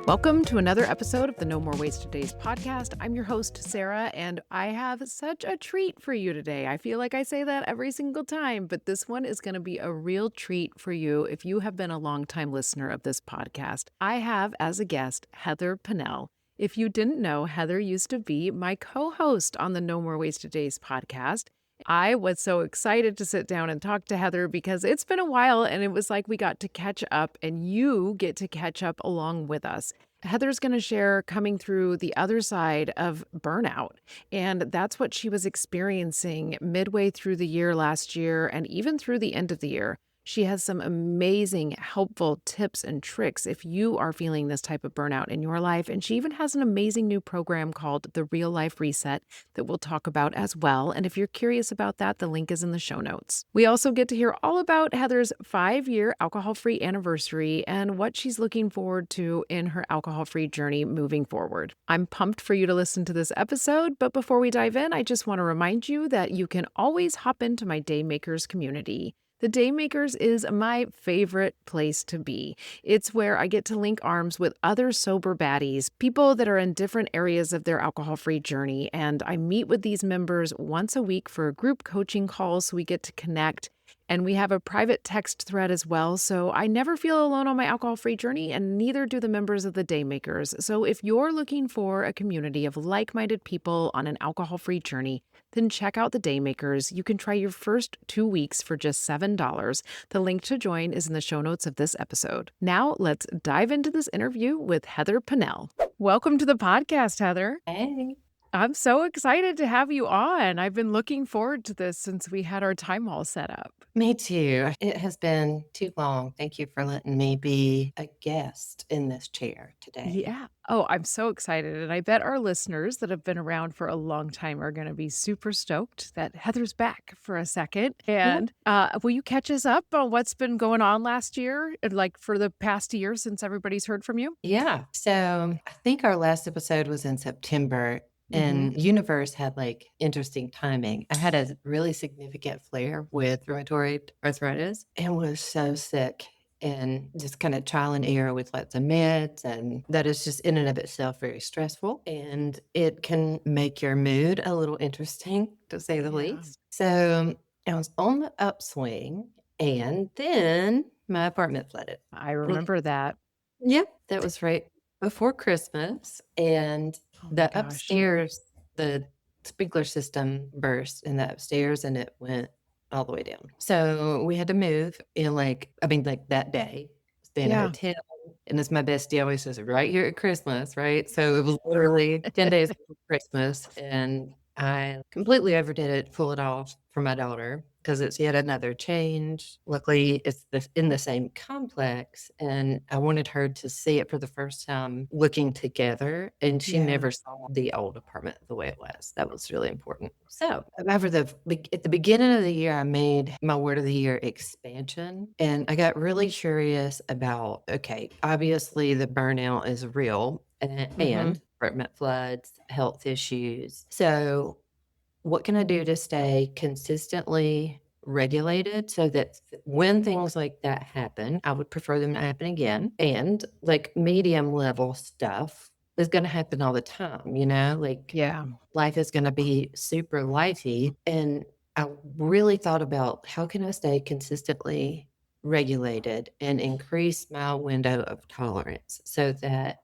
Welcome to another episode of the No More Wasted Days podcast. I'm your host, Sarah, and I have such a treat for you today. I feel like I say that every single time, but this one is going to be a real treat for you if you have been a longtime listener of this podcast. I have as a guest Heather Pennell. If you didn't know, Heather used to be my co-host on the No More Wasted Days podcast. I was so excited to sit down and talk to Heather because it's been a while and it was like we got to catch up and you get to catch up along with us. Heather's going to share coming through the other side of burnout. And that's what she was experiencing midway through the year last year and even through the end of the year. She has some amazing, helpful tips and tricks if you are feeling this type of burnout in your life. And she even has an amazing new program called the Real Life Reset that we'll talk about as well. And if you're curious about that, the link is in the show notes. We also get to hear all about Heather's 5-year alcohol-free anniversary and what she's looking forward to in her alcohol-free journey moving forward. I'm pumped for you to listen to this episode, but before we dive in, I just want to remind you that you can always hop into my Daymakers community. The Daymakers is my favorite place to be. It's where I get to link arms with other sober baddies, people that are in different areas of their alcohol-free journey, and I meet with these members once a week for a group coaching call so we get to connect. And we have a private text thread as well, so I never feel alone on my alcohol-free journey, and neither do the members of the Daymakers. So if you're looking for a community of like-minded people on an alcohol-free journey, then check out the Daymakers. You can try your first 2 weeks for just $7. The link to join is in the show notes of this episode. Now let's dive into this interview with Heather Pennell. Welcome to the podcast, Heather. Hey. I'm so excited to have you on. I've been looking forward to this since we had our time all set up. Me too. It has been too long. Thank you for letting me be a guest in this chair today. Yeah. Oh, I'm so excited. And I bet our listeners that have been around for a long time are going to be super stoked that Heather's back for a second. And will you catch us up on what's been going on last year, like for the past year since everybody's heard from you? Yeah. So I think our last episode was in September. And universe had like interesting timing. I had a really significant flare with rheumatoid arthritis and was so sick and just kind of trial and error with lots of meds. And that is just in and of itself very stressful. And it can make your mood a little interesting, to say the least. So I was on the upswing and then my apartment flooded. I remember that. Yep. That was right before Christmas. And the upstairs, the sprinkler system burst in the upstairs and it went all the way down. So we had to move in like that day, stay in a hotel. And as my bestie always says, right here at Christmas, right? So it was literally 10 days before Christmas. And I completely overdid it, pull it off for my daughter because it's yet another change. Luckily, it's in the same complex, and I wanted her to see it for the first time looking together, and she never saw the old apartment the way it was. That was really important. So at the beginning of the year, I made my word of the year expansion, and I got really curious about, okay, obviously the burnout is real, and apartment floods, health issues. So what can I do to stay consistently regulated so that when things like that happen, I would prefer them to happen again. And like medium level stuff is going to happen all the time, life is going to be super lifey. And I really thought about how can I stay consistently regulated and increase my window of tolerance so that,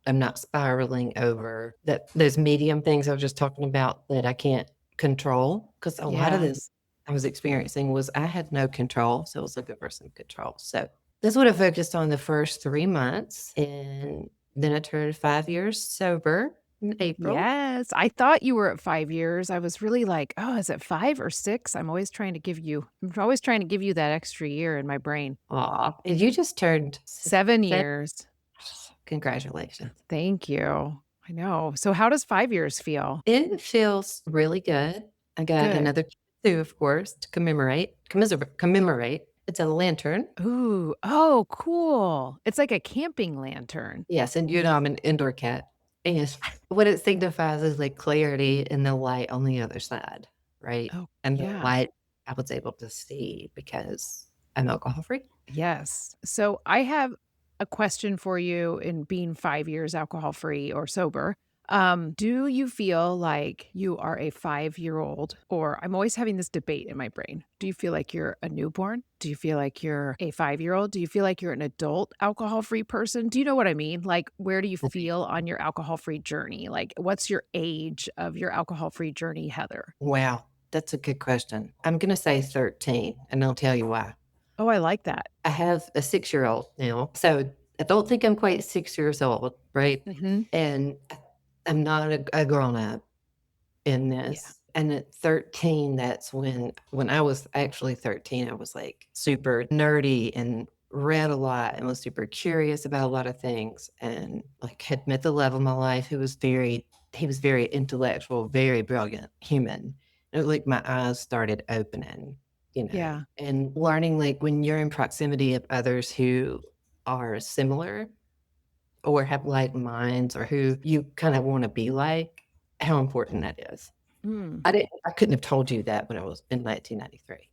I'm not spiraling over those medium things I was just talking about that I can't control, because a lot of this I was experiencing was I had no control. So I was looking for some control. So that's what I focused on the first 3 months. And then I turned 5 years sober in April. Yes. I thought you were at 5 years. I was really like, oh, is it 5 or 6? I'm always trying to give you that extra year in my brain. Aw. And you just turned 7 years. Congratulations. Thank you. I know. So how does 5 years feel? It feels really good. I got another 2, of course, to commemorate. It's a lantern. Ooh. Oh, cool. It's like a camping lantern. Yes. And I'm an indoor cat. And what it signifies is like clarity and the light on the other side, right? Oh, and the light I was able to see because I'm alcohol free. Yes. So I have a question for you in being 5 years alcohol free or sober. Do you feel like you are a 5-year-old, or I'm always having this debate in my brain. Do you feel like you're a newborn? Do you feel like you're a 5-year-old? Do you feel like you're an adult alcohol-free person? Do you know what I mean? Like, where do you feel on your alcohol-free journey? Like, what's your age of your alcohol-free journey, Heather? Wow, that's a good question. I'm gonna say 13, and I'll tell you why. Oh, I like that. I have a 6-year-old now, so I don't think I'm quite 6 years old, right? Mhm. And I'm not a grown-up in Yeah. this. And at 13, that's when I was actually 13, I was, like, super nerdy and read a lot and was super curious about a lot of things and, like, had met the love of my life who was very intellectual, very brilliant human. It was like my eyes started opening, Yeah. and learning, like, when you're in proximity of others who are similar or have like minds or who you kinda wanna be like, how important that is. Mm. I couldn't have told you that when I was in 1993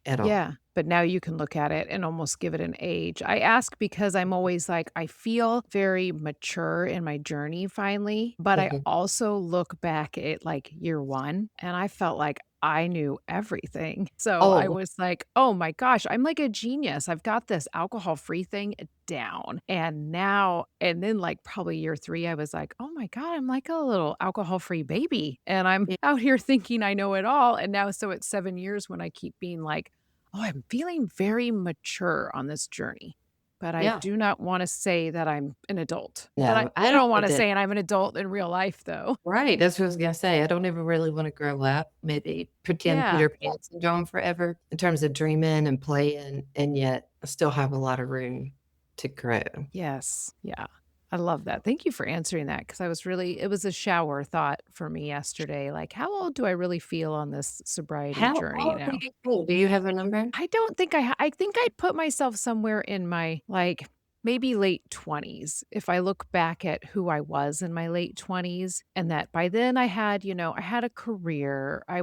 at all. Yeah, but now you can look at it and almost give it an age. I ask because I'm always like, I feel very mature in my journey finally, but I Mhm. also look back at like year one and I felt like I knew everything. So I Oh, was like, oh my gosh, I'm like a genius. I've got this alcohol free thing down. And now, and then like probably year three, I was like, oh my God, I'm like a little alcohol free baby. And I'm yeah, out here thinking I know it all. And now, so it's 7 years when I keep being like, oh, I'm feeling very mature on this journey, but I yeah. do not wanna say that I'm an adult. But I No, I I don't don't think wanna that say I'm an adult in real life, though. right, that's what I was gonna say. I don't ever really wanna grow up, maybe pretend Yeah. Peter Pan syndrome forever in terms of dreaming and playing, and yet I still have a lot of room to grow. Yes. Yeah. I love that. Thank you for answering that because I was really it was a shower thought for me yesterday, like, how old do I really feel on this sobriety How journey old do now? you feel? Do you have a number? I don't think I think I'd put myself somewhere in my, like, maybe late 20s if I look back at who I was in my late 20s and that by then I had, I had a career. I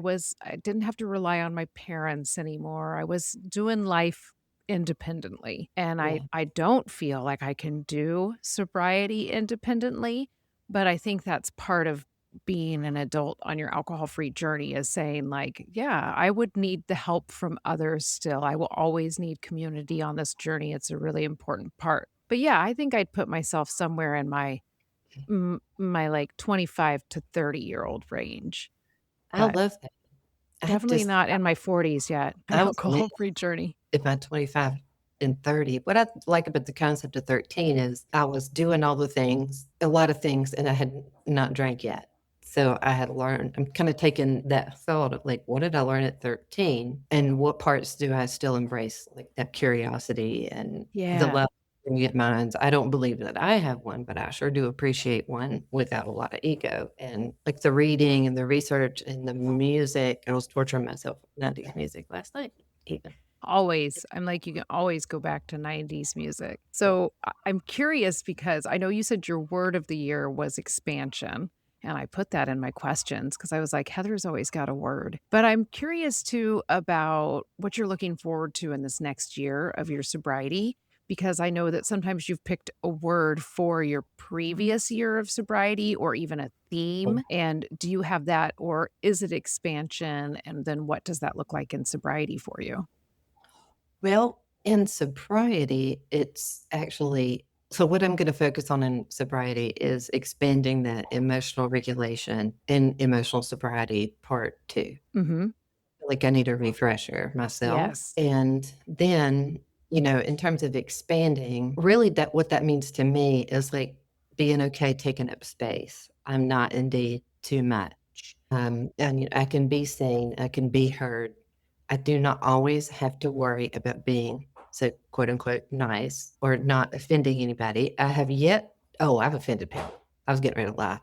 didn't have to rely on my parents anymore. I was doing life independently, and I Yeah. I don't feel like I can do sobriety independently, but I think that's part of being an adult on your alcohol-free journey is saying like, "Yeah, I would need the help from others still. I will always need community on this journey. It's a really important part." But yeah, I think I'd put myself somewhere in my like 25 to 30-year-old range, I but love that. I definitely just not in my 40s yet, my I was alcohol-free journey. in my 25 and 30. What I like about the concept of 13 is I was doing all the things, a lot of things, and I had not drank yet. So I had learned, I'm kind of taking that thought of like, what did I learn at 13? And what parts do I still embrace? Like that curiosity and the Yeah. love at minds. I don't believe that I have one, but I sure do appreciate one without a lot of ego. And like the reading and the research and the music, I was torturing myself with 90s music last night, even. Always. I'm like, you can always go back to 90s music. So I'm curious because I know you said your word of the year was expansion. And I put that in my questions because I was like, Heather's always got a word. But I'm curious too about what you're looking forward to in this next year of your sobriety, because I know that sometimes you've picked a word for your previous year of sobriety or even a theme. And do you have that or is it expansion? And then what does that look like in sobriety for you? Well, in sobriety, it's actually so what I'm gonna focus on in sobriety is expanding that emotional regulation and emotional sobriety part 2. Mhm. Like, I need a refresher myself, Yes. and then, in terms of expanding, really that what that means to me is, like, being okay taking up space. I'm not indeed too much. And, I can be seen, I can be heard. I do not always have to worry about being, so, quote, unquote, "nice" or not offending anybody. I've offended people. I was getting ready to lie.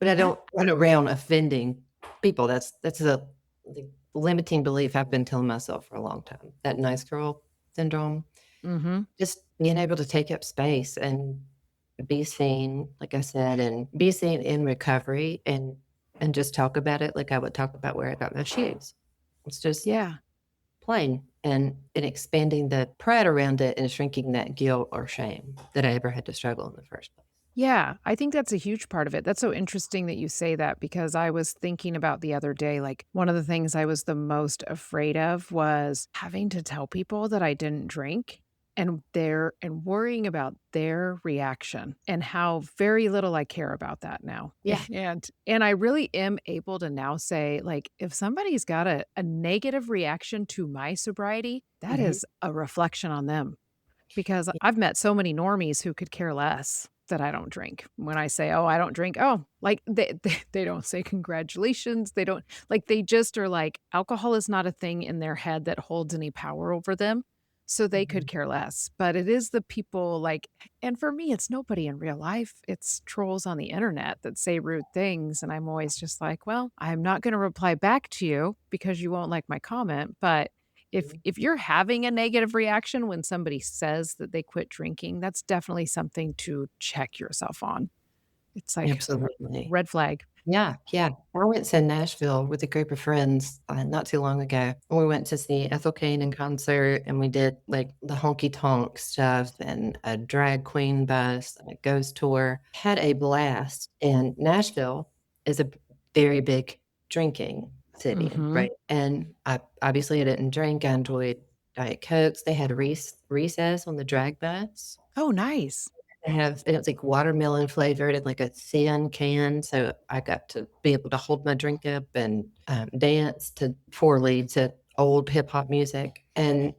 But I don't run around offending people. That's a the limiting belief I've been telling myself for a long time. That nice girl syndrome. Mhm. Just being able to take up space and be seen, like I said, and be seen in recovery and just talk about it like I would talk about where I got my shoes. It's just Yeah. plain. and expanding the pride around it and shrinking that guilt or shame that I ever had to struggle in the first place. Yeah, I think that's a huge part of it. That's so interesting that you say that because I was thinking about the other day, like one of the things I was the most afraid of was having to tell people that I didn't drink and worrying about their reaction and how very little I care about that now. Yeah. And I really am able to now say, like, if somebody's got a negative reaction to my sobriety, that Mhm. is a reflection on them. Because Yeah. I've met so many normies who could care less that I don't drink. When I say, "Oh, I don't drink," oh, like, they don't say congratulations, they don't like, they just are like, alcohol is not a thing in their head that holds any power over them, so they could Mhm. care less, but it is the people, like and for me, it's nobody in real life, it's trolls on the internet that say rude things, and I'm always just like, "Well, I'm not gonna reply back to you because you won't like my comment, but if you're having a negative reaction when somebody says that they quit drinking, that's definitely something to check yourself on. It's like Absolutely. red flag. Yeah, yeah. I went to Nashville with a group of friends, not too long ago. We went to see Ethel Cain in concert, and we did, like, the honky tonk stuff and a drag queen bus and a ghost tour. Had a blast, and Nashville is a very big drinking city, Mhm. right? And I didn't drink. I enjoyed Diet Cokes. They had recess on the drag bus. Oh, nice. They have it was, like, watermelon flavored in, like, a thin can, so I got to be able to hold my drink up and, dance to poorly to old hip hop music, and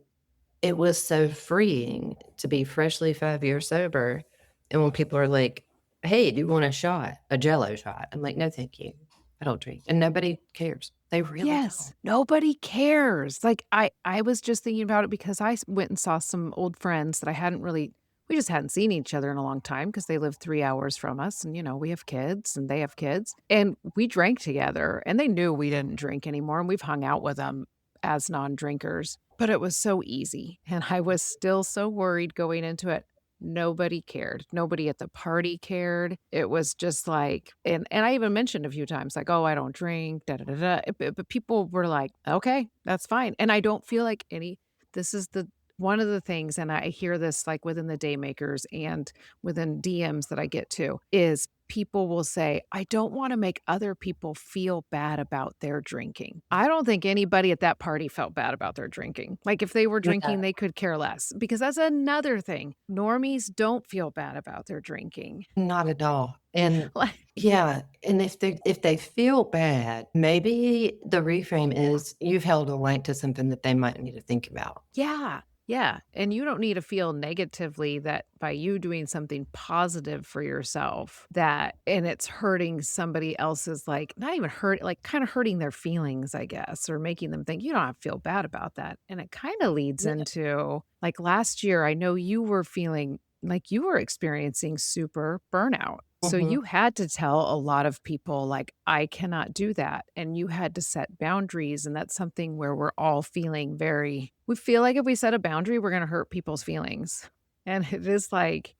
it was so freeing to be freshly 5 years sober, and when people are like, "Hey, do you want a shot? A Jello shot?" I'm like, "No, thank you. I don't drink," and nobody cares. They really Yes, don't. nobody cares. Like, I was just thinking about it because went and saw some old friends that I hadn't really we just hadn't seen each other in a long time because they live 3 hours from us, and, we have kids, and they have kids, and we drank together, and they knew we didn't drink anymore, and we've hung out with them as non-drinkers, but it was so easy, and I was still so worried going into it. Nobody cared. Nobody at the party cared. It was just like and I even mentioned a few times like, "Oh, I don't drink, da da da da," but people were like, "Okay, that's fine." And I don't feel like any this is the one of the things, and I hear this like within the day makers and within DMs that I get to, is people will say, "I don't wanna make other people feel bad about their drinking." I don't think anybody at that party felt bad about their drinking. Like, if they were Yeah. drinking, they could care less, because that's another thing. Normies don't feel bad about their drinking. Not at all, and Like yeah, and if they feel bad, maybe the reframe is you've held a light to something that they might need to think about. yeah, yeah, and you don't need to feel negatively that by you doing something positive for yourself that and it's hurting somebody else's, like, not even hurt like, kinda hurting their feelings, I guess, or making them think, "You don't have to feel bad about that," and it kinda leads Yeah, into like, last year, I know you were feeling like you were experiencing super burnout. So mhm, you had to tell a lot of people, like, "I cannot do that," and you had to set boundaries, and that's something where we're all feeling very we feel like if we set a boundary, we're gonna hurt people's feelings, and it is like,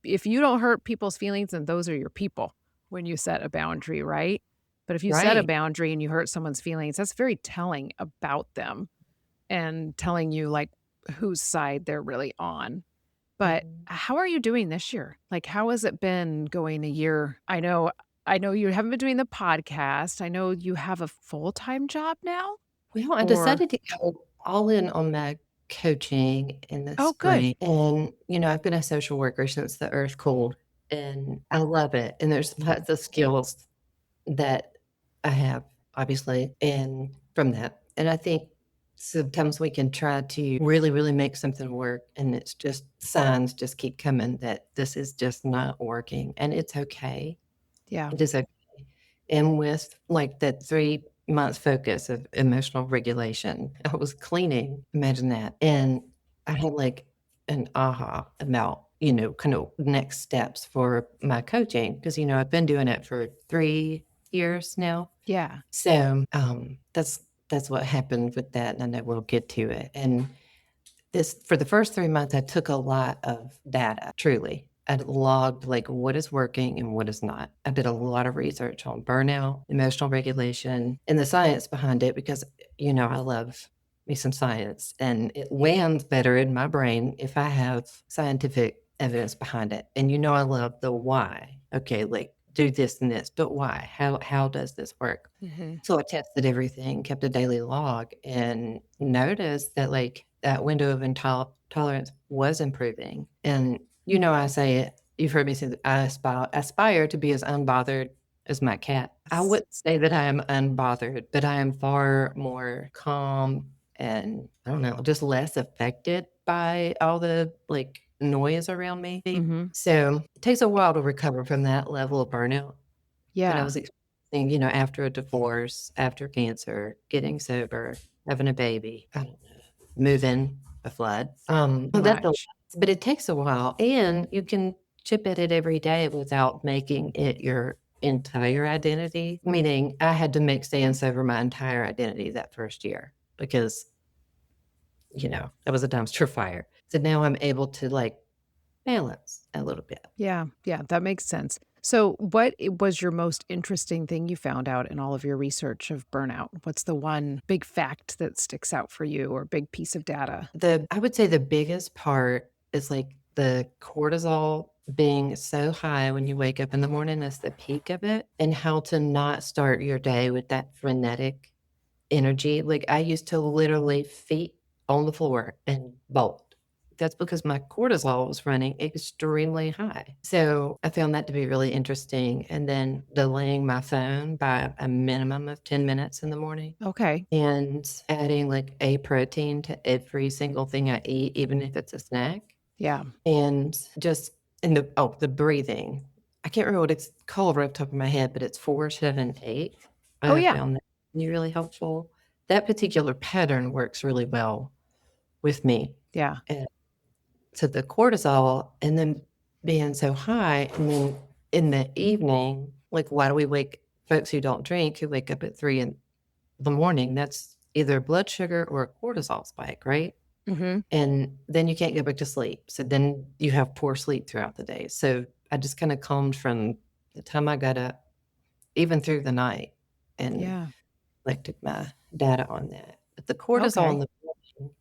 if you don't hurt people's feelings, then those are your people when you set a boundary, right? But if you set a right, boundary and you hurt someone's feelings, that's very telling about them and telling you, like, whose side they're really on. But mhm. how are you doing this year? Like, how has it been going a year? I know you haven't been doing the podcast. I know you have a full-time job now? Well, I Or decided to go all in on my coaching in the oh, good. spring, and, I've been a social worker since the earth cooled, and I love it, and there's lots of skills that I have, obviously, and from that, and I think sometimes we can try to really, really make something work, and it's just signs just keep coming that this is just not working, and it's okay. Yeah. It is okay. And with, like, that 3-month focus of emotional regulation, I was cleaning, imagine that, and I had, like, an aha about, kind of next steps for my coaching because I've been doing it for 3 years now. Yeah. So, that's what happened with that, and I know we'll get to it, and this for the first 3 months, I took a lot of data, truly. I logged, like, what is working and what is not. I did a lot of research on burnout, emotional regulation, and the science behind it because, I love me some science, and it lands better in my brain if I have scientific evidence behind it. And I love the why. Okay, like do this and this, but why? How does this work? Mhm. So I tested everything, kept a daily log, and noticed that like that window of tolerance was improving. And I say it. You've heard me say that I aspire to be as unbothered as my cat. I Yes. wouldn't say that I am unbothered, but I am far more calm and I don't know, just less affected by all the like noise around me. Mhm. So it takes a while to recover from that level of burnout that I Yeah. was experiencing, after a divorce, after cancer, getting sober, having a baby, I don't know, moving, a flood. That's a lot, Much. but it takes a while, and you can chip at it every day without making it your entire identity. Meaning, I had to make staying sober my entire identity that first year because that was a dumpster fire. So now I'm able to like balance a little bit. Yeah. Yeah, that makes sense. So, what was your most interesting thing you found out in all of your research of burnout? What's the one big fact that sticks out for you or big piece of data? I would say the biggest part is like the cortisol being so high when you wake up in the morning is the peak of it, and how to not start your day with that frenetic energy. Like I used to literally feet on the floor and bolt. That's because my cortisol was running extremely high. So I found that to be really interesting. And then delaying my phone by a minimum of 10 minutes in the morning Okay. and adding like a protein to every single thing I eat, even if it's a snack. Yeah. And just in the breathing. I can't remember what it's called right off the top of my head, but it's 4-7-8. I Oh, have yeah. found that to be really helpful. That particular pattern works really well with me. Yeah. And so the cortisol and then being so high, and then in the evening, like why do we wake folks who don't drink who wake up at 3 in the morning? That's either blood sugar or a cortisol spike, right? Mhm. And then you can't go back to sleep. So then you have poor sleep throughout the day. So I just kind of calmed from the time I got up, even through the night, and Yeah. collected my data on that. But the cortisol in Okay. the morning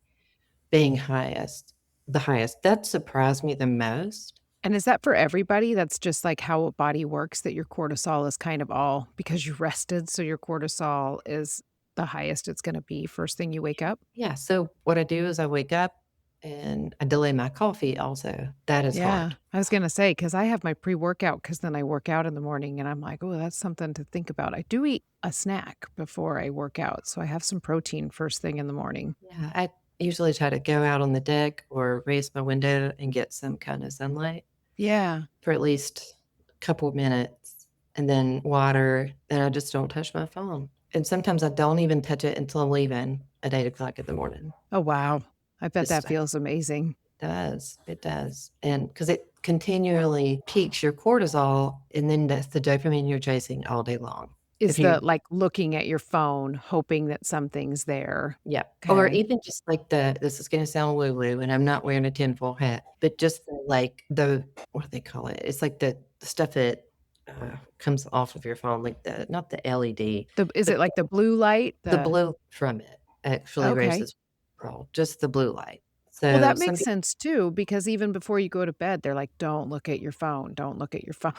being the highest, that surprised me the most. And is that for everybody? That's just like how a body works, that your cortisol is kind of all because you rested, so your cortisol is the highest it's gonna be first thing you wake up? Yeah. So what I do is I wake up and I delay my coffee also. That is Yeah. hard. I was gonna say because I have my pre-workout because then I work out in the morning, and I'm like, "Oh, that's something to think about." I do eat a snack before I work out, so I have some protein first thing in the morning. Yeah. I usually try to go out on the deck or raise my window and get some kind of sunlight Yeah. for at least a couple of minutes and then water, and I just don't touch my phone. And sometimes I don't even touch it until I'm leaving at 8 o'clock in the morning. Oh, wow. I bet Just that feels amazing. it does. And because it continually peaks your cortisol, and then that's the dopamine you're chasing all day long. Is If you the, like, looking at your phone, hoping that something's there. Yeah, or Okay. even just like this is gonna sound woo-woo, and I'm not wearing a tinfoil hat, but just what do they call it? It's like the stuff that, comes off of your phone, like not the LED, Is but it like the blue light? the The blue from it actually Okay. raises cortisol, just the blue light. Well, So that some makes people sense too, because even before you go to bed, they're like, "Don't look at your phone, don't look at your phone."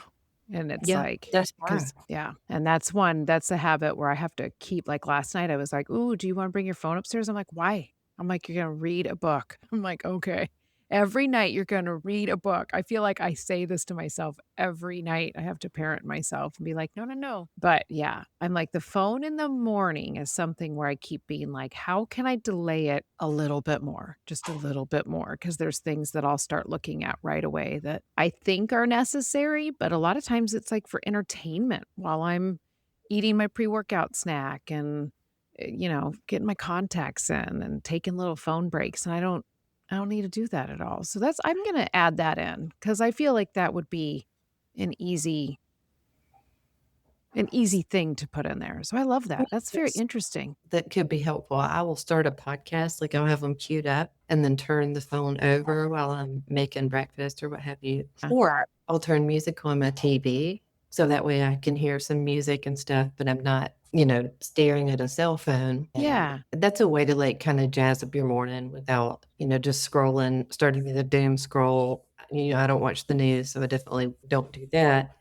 And it's Yeah, like, that's why. because yeah, and that's a habit where I have to keep like last night, I was like, "Ooh, do you wanna bring your phone upstairs?" I'm like, "Why?" I'm like, "You're gonna read a book." I'm like, "Okay." Every night you're gonna read a book. I feel like I say this to myself every night. I have to parent myself and be like, "No, no, no." But yeah, I'm like, the phone in the morning is something where I keep being like, "How can I delay it a little bit more? Just a little bit more?" Because there's things that I'll start looking at right away that I think are necessary, but a lot of times it's like for entertainment while I'm eating my pre-workout snack and, getting my contacts in and taking little phone breaks, and I don't need to do that at all. So that's I'm gonna add that in because I feel like that would be an easy an easy thing to put in there. So I love that. That's very Yes. interesting. That could be helpful. I will start a podcast, like, I'll have them queued up and then turn the phone over while I'm making breakfast or what have you, Yeah. or I'll turn music on my TV, so that way I can hear some music and stuff, but I'm not staring at a cell phone. And Yeah. that's a way to like kind of jazz up your morning without, just scrolling, starting with a doom scroll. I don't watch the news, so I definitely don't do that.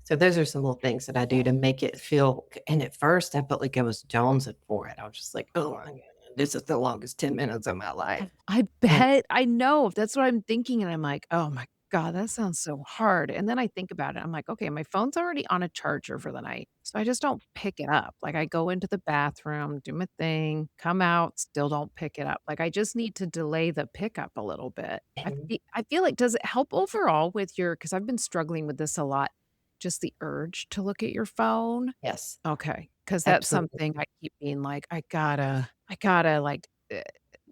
So those are some little things that I do to make it feel. And at first, I felt like I was jonesing for it. I was just like, oh my God, this is the longest 10 minutes of my life. I And bet. I know. That's what I'm thinking, and I'm like, "Oh my god, that sounds so hard." And then I think about it, I'm like, "Okay, my phone's already on a charger for the night, so I just don't pick it up." Like, I go into the bathroom, do my thing, come out, still don't pick it up. Like, I just need to delay the pickup a little bit. and I feel like does it help overall with your? Because 'cause I've been struggling with this a lot, just the urge to look at your phone? yes, Okay, because that's absolutely. something I keep being like, I gotta, like,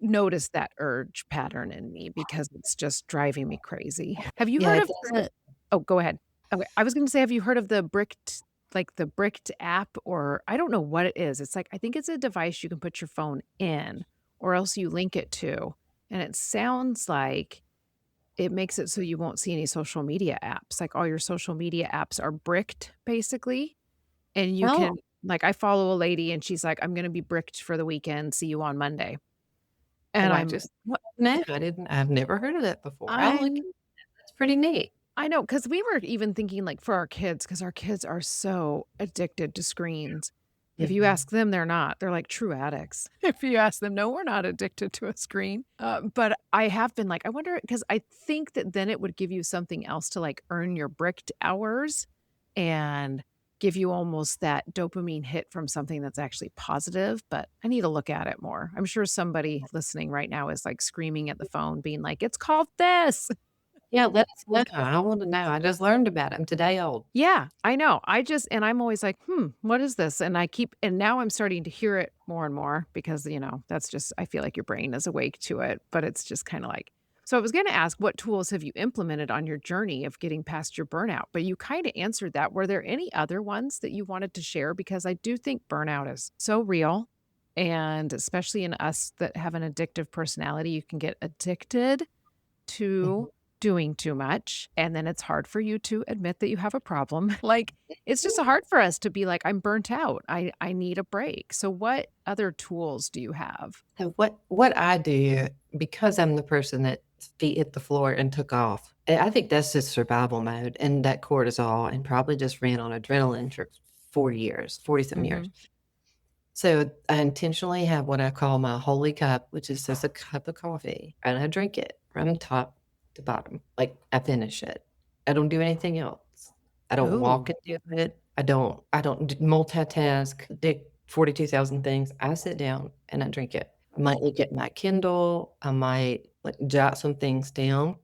notice that urge pattern in me because it's just driving me crazy. Have you Yeah, heard it of does. the Oh, go ahead. Okay, I was gonna say, have you heard of the Bricked app, or I don't know what it is. It's like I think it's a device you can put your phone in or else you link it to, and it sounds like it makes it so you won't see any social media apps, like, all your social media apps are bricked, basically. And you Oh, can like, I follow a lady and she's like, "I'm gonna be bricked for the weekend, see you on Monday." oh, And I I'm just no, I've never heard of that before. I'll look I'm into that. That's pretty neat. I know, because we were even thinking, like, for our kids, because our kids are so addicted to screens. If you Mhm. ask them, they're not. They're like true addicts. If you ask them, "No, we're not addicted to a screen." But I have been like, I wonder, because I think that then it would give you something else to, like, earn your bricked hours and give you almost that dopamine hit from something that's actually positive, but I need to look at it more. I'm sure somebody listening right now is, like, screaming at the phone being like, "It's called this." Yeah, let us know. I wanna know. I just learned about it. I'm today old. Yeah, I know. And I'm always like, "Hmm, what is this?" And now I'm starting to hear it more and more because, that's just I feel like your brain is awake to it, but it's just kinda like so I was gonna ask, what tools have you implemented on your journey of getting past your burnout? But you kinda answered that. Were there any other ones that you wanted to share? Because I do think burnout is so real, and especially in us that have an addictive personality, you can get addicted Mhm. to doing too much, and then it's hard for you to admit that you have a problem. Like, it's just hard for us to be like, "I'm burnt out. I need a break." So what other tools do you have? So what I do, because I'm the person that feet hit the floor and took off, I think that's just survival mode and that cortisol and probably just ran on adrenaline for 40 years, 40 some years. Mhm. So I intentionally have what I call my holy cup, which is just a cup of coffee, and I drink it from top to bottom. Like I finish it. I don't do anything else. I don't walk Ooh, and do it. I don't multitask, do 42,000 things. I sit down and I drink it. I might look at my Kindle. I might like jot some things down.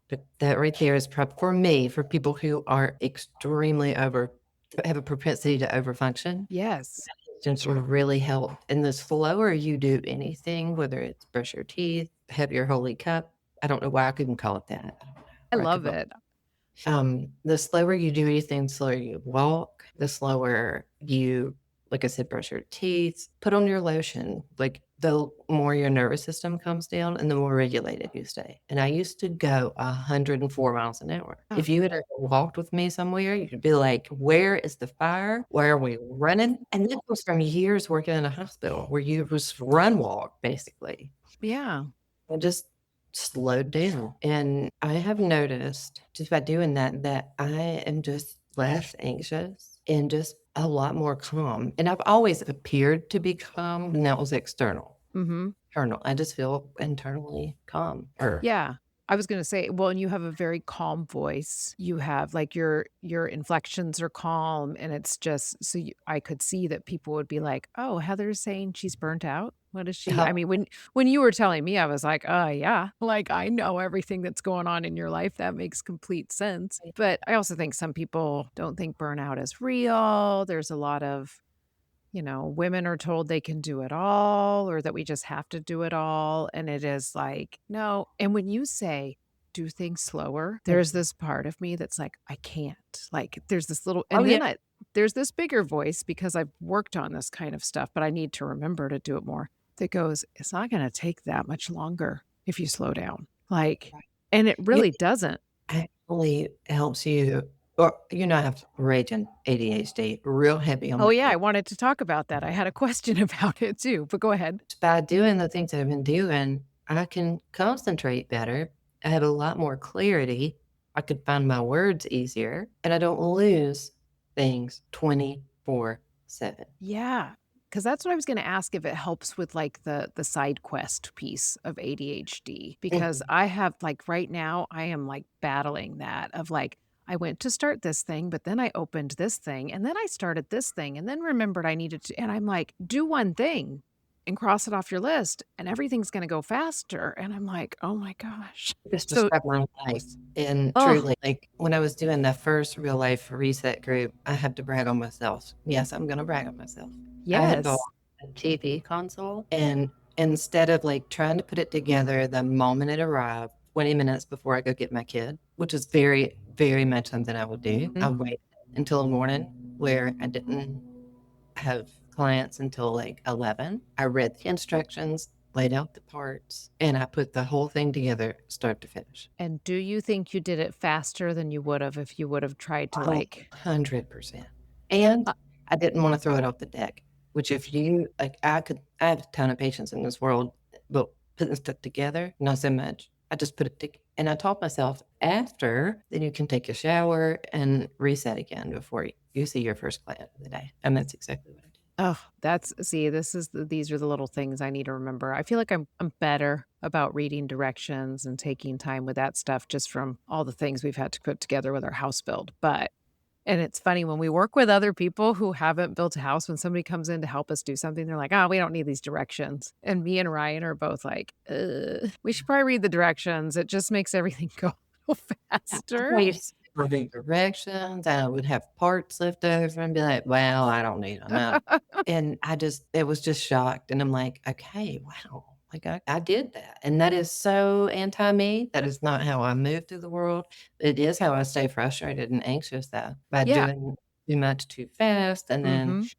But that right there is prep for me, for people who are extremely have a propensity to overfunction. yes. Just sort of really help. And the slower you do anything, whether it's brush your teeth, have your holy cup, I don't know why I couldn't call it that. I don't know, I or I could love it. the slower you do anything, the slower you walk, the slower you, like I said, brush your teeth, put on your lotion. Like the more your nervous system comes down and the more regulated you stay. And I used to go 104 miles an hour. Oh, If you had ever walked with me somewhere, you'd be like, where is the fire? Where are we running? And that was from years working in a hospital where you just run walk basically. yeah. I just slowed down, and I have noticed just by doing that, that I am just less anxious and just a lot more calm, and I've always appeared to be calm, and that was external. Mhm. Internal, I just feel internally calm or Yeah. I was gonna say, well, and you have a very calm voice. You have like your inflections are calm, and it's just so I could see that people would be like, "Oh, Heather's saying she's burnt out. What is she?" I how mean, when you were telling me, I was like, yeah. Like I know everything that's going on in your life. That makes complete sense." But I also think some people don't think burnout is real. There's a lot of women are told they can do it all or that we just have to do it all. And it is like, no. And when you say do things slower, there's Mhm. this part of me that's like, I can't. Like, there's this little, Oh, and yeah. then there's this bigger voice because I've worked on this kind of stuff, but I need to remember to do it more that goes, it's not going to take that much longer if you slow down. Like, Right. and it Yeah, really doesn't. it actually helps you. Or, I have raging ADHD, real heavy on Oh, my yeah, A. I wanted to talk about that. I had a question about it too, but go ahead. By doing the things that I've been doing, I can concentrate better. I have a lot more clarity. I could find my words easier, and I don't lose things 24/7. Yeah, because that's what I was gonna ask if it helps with, like, the side quest piece of ADHD, because Mhm. I have like, right now, I am, like, battling that of, like, I went to start this thing, but then I opened this thing, and then I started this thing, and then remembered I needed to and I'm like, "Do one thing and cross it off your list, and everything's gonna go faster," and I'm like, "Oh my gosh." Just So describe my life, and oh, truly, like, when I was doing the first real life reset group, I have to brag on myself. Yes, I'm gonna brag on myself. I had bought yes. a TV console, and instead of, like, trying to put it together the moment it arrived, 20 minutes before I go get my kid, which is very, very much something I would do, I Mhm. waited until the morning where I didn't have clients until like 11. I read the instructions, laid out the parts, and I put the whole thing together start to finish. And do you think you did it faster than you would have if you would have tried to, Oh, like 100%. And uh, I didn't want to throw it off the deck, which if you like, I have a ton of patience in this world, but putting stuff together, not so much. I just put it together. And I taught myself after, then you can take a shower and reset again before you see your first client of the day. And that's exactly what I did. oh, that's see, these are the little things I need to remember. I feel like I'm better about reading directions and taking time with that stuff just from all the things we've had to put together with our house build. But and it's funny when we work with other people who haven't built a house, when somebody comes in to help us do something, they're like, "Oh, we don't need these directions." And me and Ryan are both like, we should probably read the directions. It just makes everything go a little Yeah, faster." I used to read directions, I would have parts left over and be like, "Well, I don't need them." And it was just shocked, and I'm like, "Okay, wow." Like, I did that, and that is so anti-me. That is not how I move through the world. It is how I stay frustrated and anxious, though, by Yeah. doing too much too fast, and then Mhm.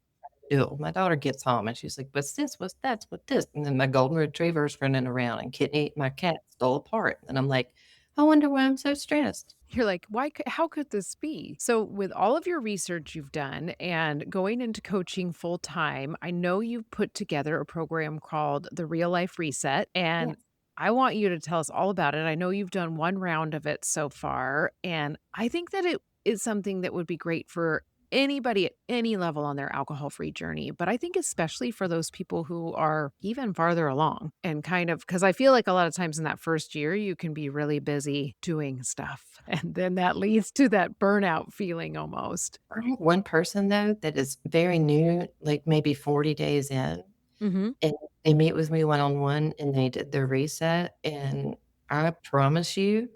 do it. My daughter gets home, and she's like, "What's this? What's that? What's this?" And then my golden retriever's running around, and Kitty, my cat, stole a part, and I'm like, "I wonder why I'm so stressed." You're like, "Why cou how could this be?" So, with all of your research you've done and going into coaching full time, I know you've put together a program called the Real Life Reset, and Yes. I want you to tell us all about it. I know you've done 1 round of it so far, and I think that it is something that would be great for anybody at any level on their alcohol-free journey, but I think especially for those people who are even farther along and kind of because I feel like a lot of times in that first year, you can be really busy doing stuff, and then that leads to that burnout feeling almost. I have one person, though, that is very new, like, maybe 40 days in, Mhm. and they meet with me one-on-one, and they did their reset, and I promise you,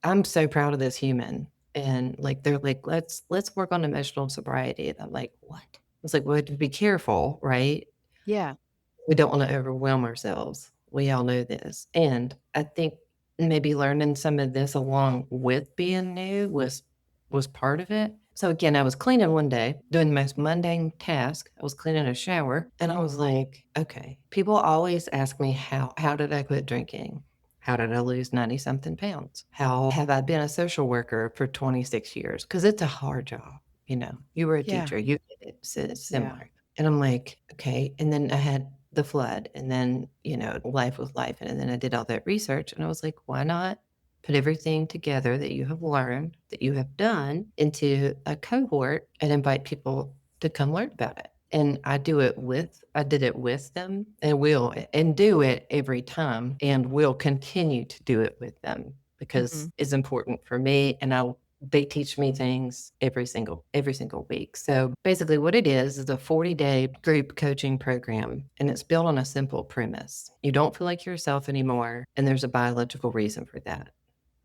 I'm so proud of this human, and, like, they're like, "Let's work on emotional sobriety," and I'm like, "What?" I was like, "Well, to be careful, right? Yeah. We don't wanna overwhelm ourselves. We all know this, and I think maybe learning some of this along with being new was part of it. So, again, I was cleaning one day, doing the most mundane task. I was cleaning a shower, and I was like, "Okay." People always ask me, "How did I quit drinking? How did I lose 90 something pounds? How have I been a social worker for 26 years?" Because it's a hard job, you know? You were a Yeah. teacher, you get it, so it's Yeah. similar. And I'm like, "Okay." And then I had the flood, and then, life was life, and then I did all that research, and I was like, "Why not put everything together that you have learned, that you have done into a cohort and invite people to come learn about it?" And I did it with them and will and do it every time and will continue to do it with them because Mhm. it's important for me, and they teach me things every single week. So basically what it is a 40-day group coaching program, and it's built on a simple premise. You don't feel like yourself anymore, and there's a biological reason for that.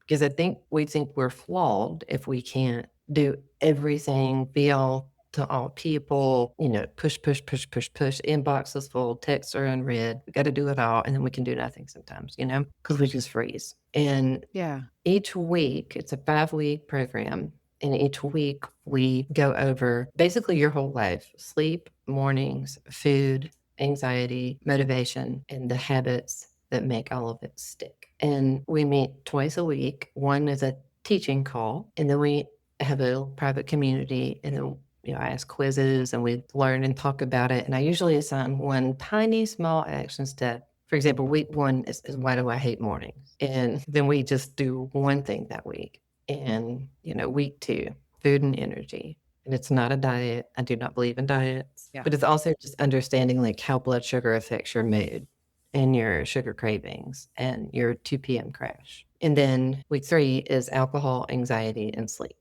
Because I think we think we're flawed if we can't do everything, be all to all people, push, push, push, push, push, inbox is full, texts are unread. We got to do it all, and then we can do nothing sometimes, because we just freeze. And Yeah. each week, it's a 5-week program, and each week we go over basically your whole life: sleep, mornings, food, anxiety, motivation, and the habits that make all of it stick. And we meet twice a week. One is a teaching call, and then have a private community, and then, I ask quizzes and we learn and talk about it. And I usually assign one tiny small action step. For example, week one is why do I hate mornings? And then we just do one thing that week. And, week two, food and energy. And it's not a diet. I do not believe in diets, Yeah. but it's also just understanding like how blood sugar affects your mood and your sugar cravings and your 2 p.m. crash. And then week three is alcohol, anxiety, and sleep.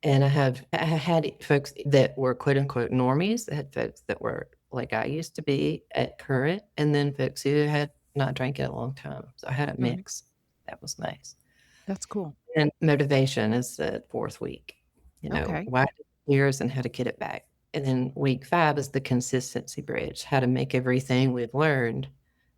And I had folks that were quote unquote normies. I had folks that were like I used to be at current, and then folks who had not drank in a long time. So I had a Mhm. mix. That was nice. That's cool. And motivation is the fourth week. Okay. Why years and how to get it back. And then week five is the consistency bridge, how to make everything we've learned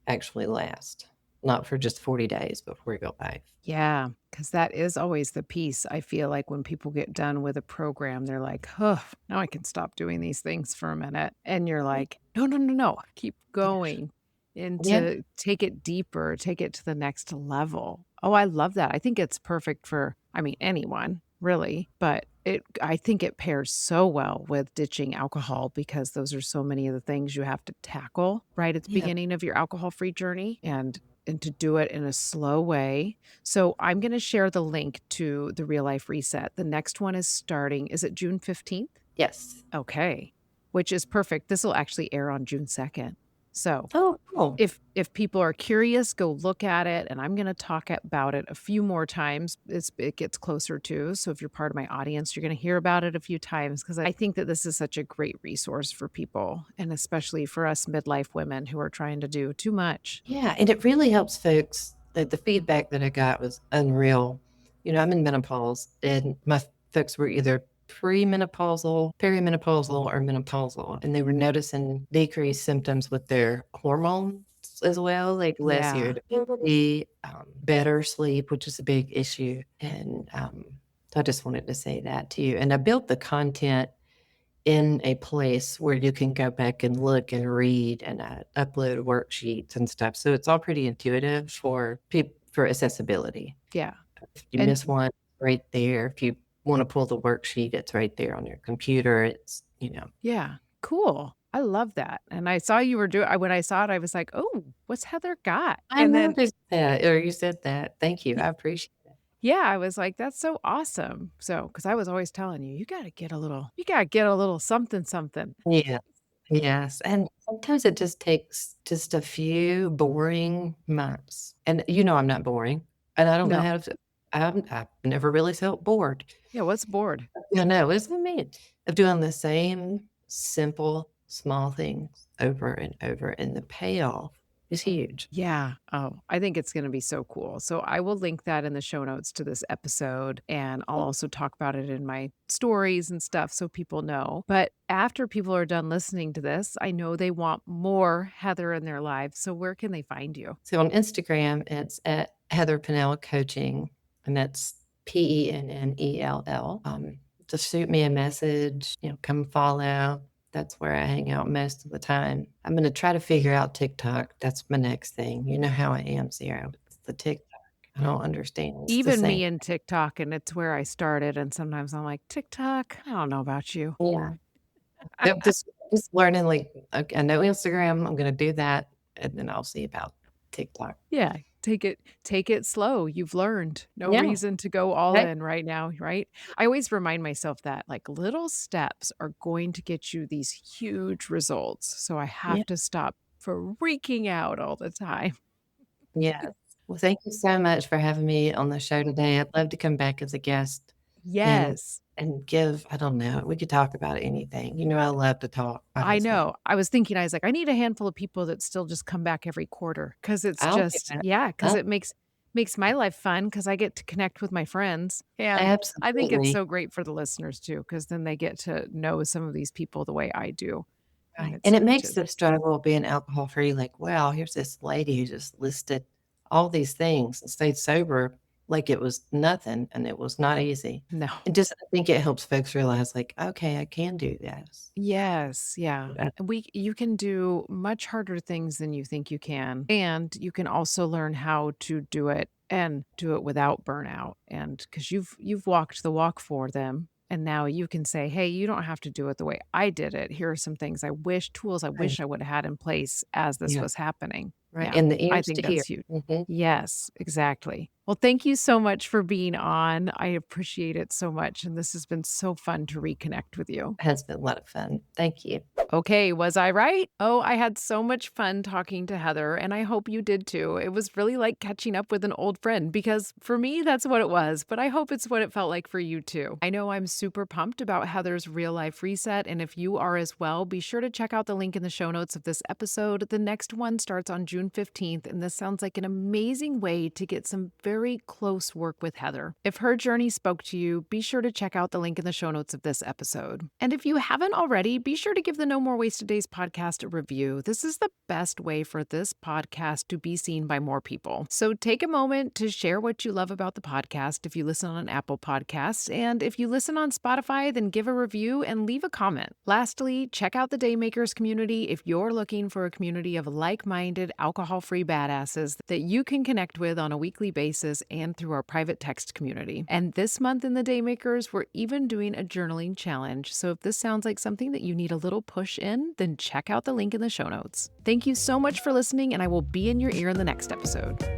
actually last, not for just 40 days, but for real life. Yeah, because that is always the piece. I feel like when people get done with a program, they're like, "Huh, now I can stop doing these things for a minute." And you're like, "No, no, no, no, keep Yeah. going." And Yeah. to take it deeper, take it to the next level. Oh, I love that. I think it's perfect for, I mean, anyone really, but I think it pairs so well with ditching alcohol because those are so many of the things you have to tackle right at the Yeah. beginning of your alcohol-free journey and to do it in a slow way. So I'm going to share the link to the Real Life Reset. The next one is starting, is it June 15th? Yes. Okay, which is perfect. This will actually air on June 2nd. So Oh, cool. if people are curious, go look at it, and I'm gonna talk about it a few more times as it gets closer to, so if you're part of my audience, you're gonna hear about it a few times because I think that this is such a great resource for people, and especially for us midlife women who are trying to do too much. Yeah, and it really helps folks. The feedback that I got was unreal. I'm in menopause, and my folks were either premenopausal, perimenopausal, or menopausal, and they were noticing decreased symptoms with their hormones as well, like less Yeah. irritability, better sleep, which is a big issue. And so I just wanted to say that to you. And I built the content in a place where you can go back and look and read and upload worksheets and stuff. So it's all pretty intuitive for accessibility. Yeah, If you and miss one, right there. If you want to pull the worksheet, it's right there on your computer. It's. yeah, cool. I love that, and I saw you were doing when I saw it, I was like, "Oh, what's Heather got?" I And then noticed that, or you said that. Thank you. y I appreciate it. yeah, I was like, "That's so awesome." So, because I was always telling you, you gotta get a little something something." Yeah. Yes, and sometimes it just takes just a few boring months, and I'm not boring, and I don't know No. how to I've never really felt bored. Yeah, what's bored? No, isn't it? Of doing the same simple, small things over and over, and the payoff is huge. Yeah. Oh, I think it's gonna be so cool. So I will link that in the show notes to this episode, and I'll also talk about it in my stories and stuff so people know. But after people are done listening to this, I know they want more Heather in their lives. So where can they find you? So on Instagram, it's at Heather Pennell Coaching, and that's Pennell. Just shoot me a message, come follow. That's where I hang out most of the time. I'm going to try to figure out TikTok. That's my next thing. You know how I am, Zero. It's the TikTok. I don't understand. It's the Even same. me and TikTok, and it's where I started. And sometimes I'm like, TikTok, I don't know about you. Yeah. Yep, just learning, like, okay, I know Instagram, I'm gonna do that, and then I'll see about TikTok. Yeah, take it slow, you've learned. No Yeah, reason to go all right? in right now, right? I always remind myself that, like, little steps are going to get you these huge results, so I Yeah, have to stop freaking out all the time. yes. Well, thank you so much for having me on the show today. I'd love to come back as a guest and Yes, give I don't know, we could talk about anything. I love to talk, I honestly. know. I was thinking, I was like, "I need a handful of people that still just come back every quarter because it's I'll do just that. yeah, because Oh, it makes my life fun because I get to connect with my friends, and I think it's absolutely. so great for the listeners too because then they get to know some of these people the way I do, and Right, it's and it makes just the struggle of being alcohol-free like, "Wow, here's this lady who just listed all these things and stayed sober like it was nothing, and it was not easy." no. And just I think it helps folks realize, like, "Okay, I can do this." Yes, yeah, Uh, and you can do much harder things than you think you can, and you can also learn how to do it and do it without burnout, and because 'cause you've walked the walk for them. And now you can say, hey, you don't have to do it the way I did it. Here are some things tools I Right. wish I would have had in place as this Yeah. was happening. Right. Yeah, And the I ears think to hear. that's huge. Mhm. Yes, exactly. Well, thank you so much for being on. I appreciate it so much. And this has been so fun to reconnect with you. Has been a lot of fun. Thank you. Okay, was I right? Oh, I had so much fun talking to Heather, and I hope you did too. It was really like catching up with an old friend because for me, that's what it was, but I hope it's what it felt like for you too. I know I'm super pumped about Heather's real life reset, and if you are as well, be sure to check out the link in the show notes of this episode. The next one starts on June 15th, and this sounds like an amazing way to get some very close work with Heather. If her journey spoke to you, be sure to check out the link in the show notes of this episode. And if you haven't already, be sure to give the No More Wasted Days podcast a review. This is the best way for this podcast to be seen by more people. So take a moment to share what you love about the podcast if you listen on Apple Podcasts. And if you listen on Spotify, then give a review and leave a comment. Lastly, check out the Daymakers community if you're looking for a community of like-minded, alcohol-free badasses that you can connect with on a weekly basis and through our private text community. And this month in the Daymakers, we're even doing a journaling challenge. So if this sounds like something that you need a little push in, then check out the link in the show notes. Thank you so much for listening, and I will be in your ear in the next episode.